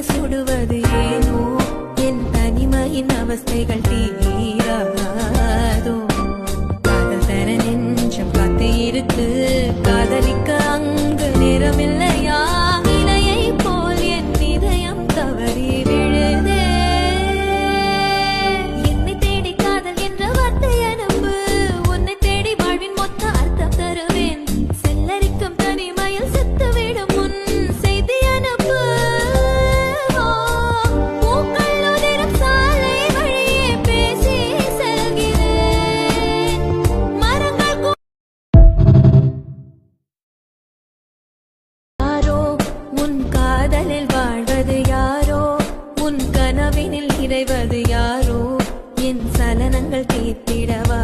சுடுவது ஏனோ என் தனிமையின் அவஸ்தைகள் தீராதோ காதல் தர நெஞ்சம் காத்து இருக்கு காதலிக்க அங்கு நேரமில்லையா இலையை போல் என் இதயம் தவறி விழுதே என்னை தேடி காதல் என்ற வார்த்தை அனுப்பு உன்னை தேடி வாழ்வின் மொத்த அர்த்தம் தருவேன் செல்லரிக்கும் தனிமையில் செத்துவிடும் முன் செய்தி அனுப்பு பூக்கள் உதிரும் சாலை வழியே பேசி செல்கிறேன் மரங்கள் யாரோ உன் காதலில் வாழ்வது யாரோ உன் கனவினில் இறைவது யாரோ என் சலனங்கள் தீர்த்திடவா